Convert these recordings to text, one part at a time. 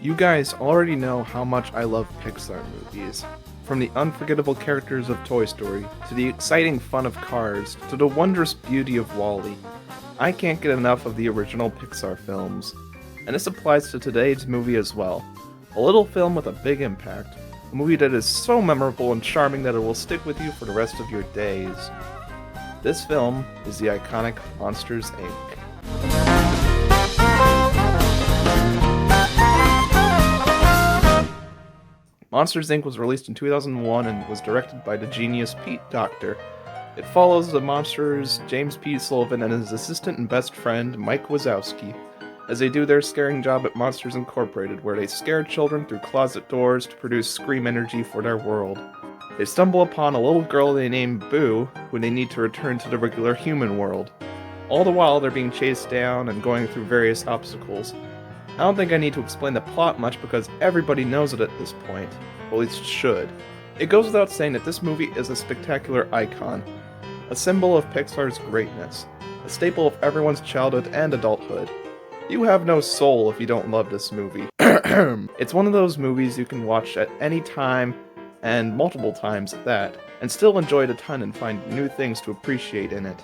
You guys already know how much I love Pixar movies. From the unforgettable characters of Toy Story, to the exciting fun of Cars, to the wondrous beauty of WALL-E. I can't get enough of the original Pixar films. And this applies to today's movie as well. A little film with a big impact. A movie that is so memorable and charming that it will stick with you for the rest of your days. This film is the iconic Monsters, Inc. Monsters, Inc. was released in 2001 and was directed by the genius Pete Docter. It follows the monsters James P. Sullivan and his assistant and best friend Mike Wazowski as they do their scaring job at Monsters Incorporated, where they scare children through closet doors to produce scream energy for their world. They stumble upon a little girl they name Boo, who they need to return to the regular human world. All the while, they're being chased down and going through various obstacles. I don't think I need to explain the plot much because everybody knows it at this point. Well, at least should. It goes without saying that this movie is a spectacular icon, a symbol of Pixar's greatness, a staple of everyone's childhood and adulthood. You have no soul if you don't love this movie. It's one of those movies you can watch at any time, and multiple times at that, and still enjoy it a ton and find new things to appreciate in it.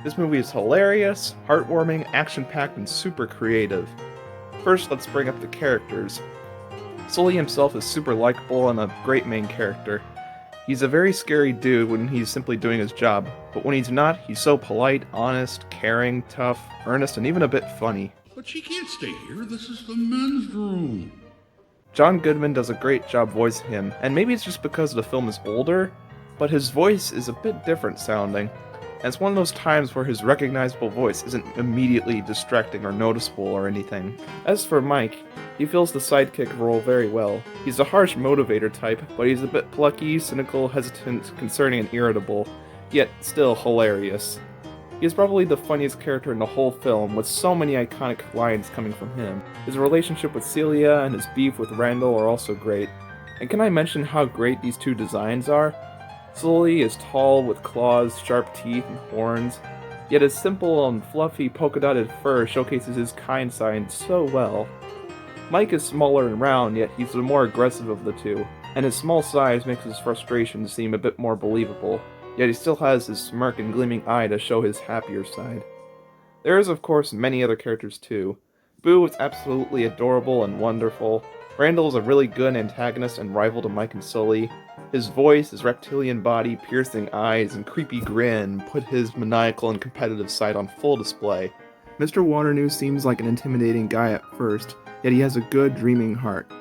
This movie is hilarious, heartwarming, action-packed, and super creative. First, let's bring up the characters. Sully himself is super likable and a great main character. He's a very scary dude when he's simply doing his job, but when he's not, he's so polite, honest, caring, tough, earnest, and even a bit funny. But she can't stay here. This is the men's room. John Goodman does a great job voicing him, and maybe it's just because the film is older, but his voice is a bit different sounding. And it's one of those times where his recognizable voice isn't immediately distracting or noticeable or anything. As for Mike, he fills the sidekick role very well. He's a harsh motivator type, but he's a bit plucky, cynical, hesitant, concerning, and irritable, yet still hilarious. He is probably the funniest character in the whole film, with so many iconic lines coming from him. His relationship with Celia and his beef with Randall are also great. And can I mention how great these two designs are? Sully is tall with claws, sharp teeth, and horns, yet his simple and fluffy polka-dotted fur showcases his kind side so well. Mike is smaller and round, yet he's the more aggressive of the two, and his small size makes his frustration seem a bit more believable, yet he still has his smirk and gleaming eye to show his happier side. There is, of course, many other characters too. Boo is absolutely adorable and wonderful. Randall is a really good antagonist and rival to Mike and Sully. His voice, his reptilian body, piercing eyes, and creepy grin put his maniacal and competitive side on full display. Mr. Waterloo seems like an intimidating guy at first, yet he has a good, dreaming heart.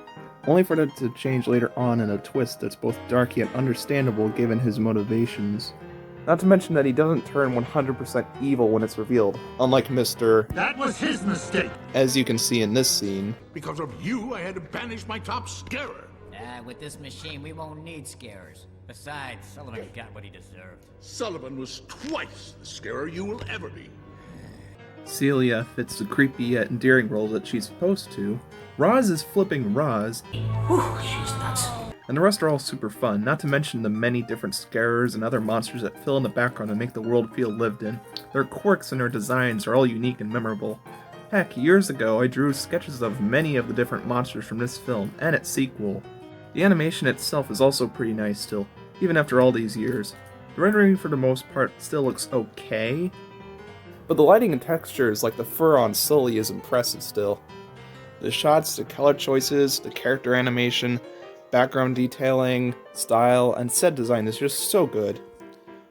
Only for that to change later on in a twist that's both dark yet understandable given his motivations. Not to mention that he doesn't turn 100% evil when it's revealed, unlike Mr. That was his mistake. As you can see in this scene. Because of you, I had to banish my top scarer. With this machine, we won't need scarers. Besides, Sullivan got what he deserved. Sullivan was twice the scarer you will ever be. Celia fits the creepy yet endearing role that she's supposed to. Roz is flipping Roz. Whew, she's nuts. And the rest are all super fun, not to mention the many different scarers and other monsters that fill in the background and make the world feel lived in. Their quirks and their designs are all unique and memorable. Heck, years ago I drew sketches of many of the different monsters from this film and its sequel. The animation itself is also pretty nice still, even after all these years. The rendering for the most part still looks okay, but the lighting and textures like the fur on Sully is impressive still. The shots, the color choices, the character animation, background detailing, style, and set design is just so good.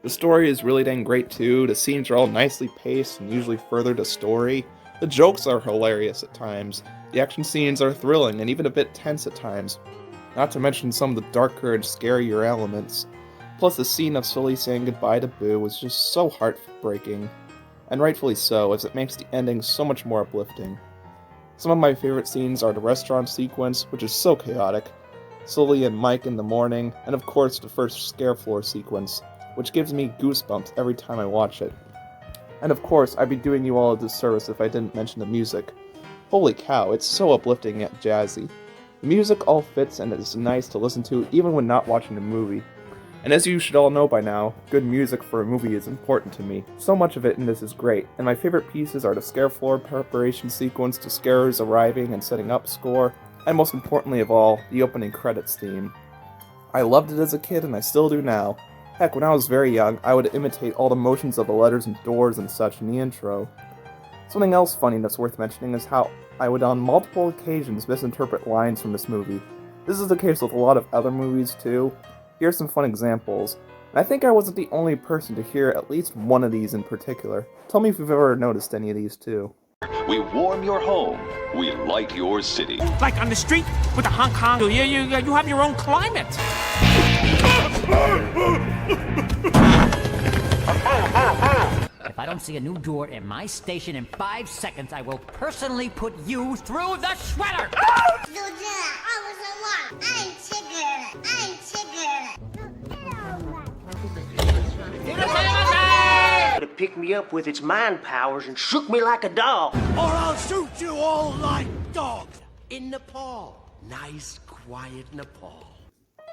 The story is really dang great too, the scenes are all nicely paced and usually further the story. The jokes are hilarious at times, the action scenes are thrilling and even a bit tense at times. Not to mention some of the darker and scarier elements. Plus the scene of Sully saying goodbye to Boo was just so heartbreaking. And rightfully so, as it makes the ending so much more uplifting. Some of my favorite scenes are the restaurant sequence, which is so chaotic, Sully and Mike in the morning, and of course the first scare floor sequence, which gives me goosebumps every time I watch it. And of course, I'd be doing you all a disservice if I didn't mention the music. Holy cow, it's so uplifting yet jazzy. The music all fits and is nice to listen to even when not watching the movie. And as you should all know by now, good music for a movie is important to me. So much of it in this is great, and my favorite pieces are the scare floor preparation sequence, the scarers arriving and setting up score, and most importantly of all, the opening credits theme. I loved it as a kid and I still do now. Heck, when I was very young, I would imitate all the motions of the letters and doors and such in the intro. Something else funny that's worth mentioning is how I would on multiple occasions misinterpret lines from this movie. This is the case with a lot of other movies too. Here are some fun examples. And I think I wasn't the only person to hear at least one of these in particular. Tell me if you've ever noticed any of these too. We warm your home. We light your city. Like on the street with the Hong Kong, you have your own climate. If I don't see a new door at my station in 5 seconds, I will personally put you through the shredder! To pick me up with its mind powers and shook me like a dog. Or I'll shoot you all like dogs. In Nepal. Nice, quiet Nepal.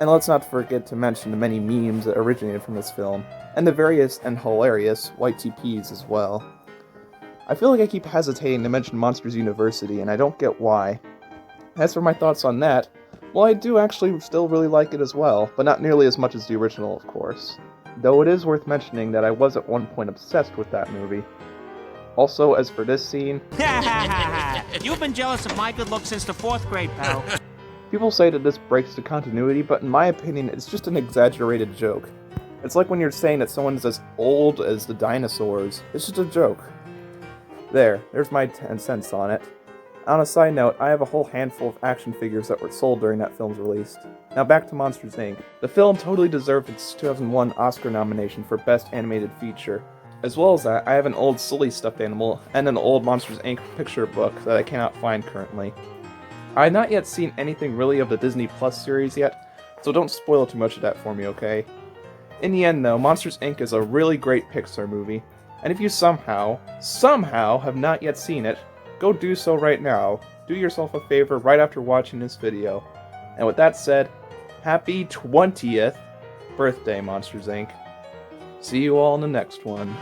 And let's not forget to mention the many memes that originated from this film, and the various and hilarious white TPs as well. I feel like I keep hesitating to mention Monsters University, and I don't get why. As for my thoughts on that, well, I do actually still really like it as well, but not nearly as much as the original, of course. Though it is worth mentioning that I was at one point obsessed with that movie. Also, as for this scene... You've been jealous of my good looks since the 4th grade, pal. People say that this breaks the continuity, but in my opinion, it's just an exaggerated joke. It's like when you're saying that someone is as old as the dinosaurs. It's just a joke. There's my 10 cents on it. On a side note, I have a whole handful of action figures that were sold during that film's release. Now back to Monsters, Inc. The film totally deserved its 2001 Oscar nomination for Best Animated Feature. As well as that, I have an old silly stuffed animal and an old Monsters, Inc. picture book that I cannot find currently. I had not yet seen anything really of the Disney Plus series yet, so don't spoil too much of that for me, okay? In the end though, Monsters, Inc. is a really great Pixar movie, and if you somehow have not yet seen it, go do so right now. Do yourself a favor right after watching this video. And with that said, happy 20th birthday, Monsters, Inc. See you all in the next one.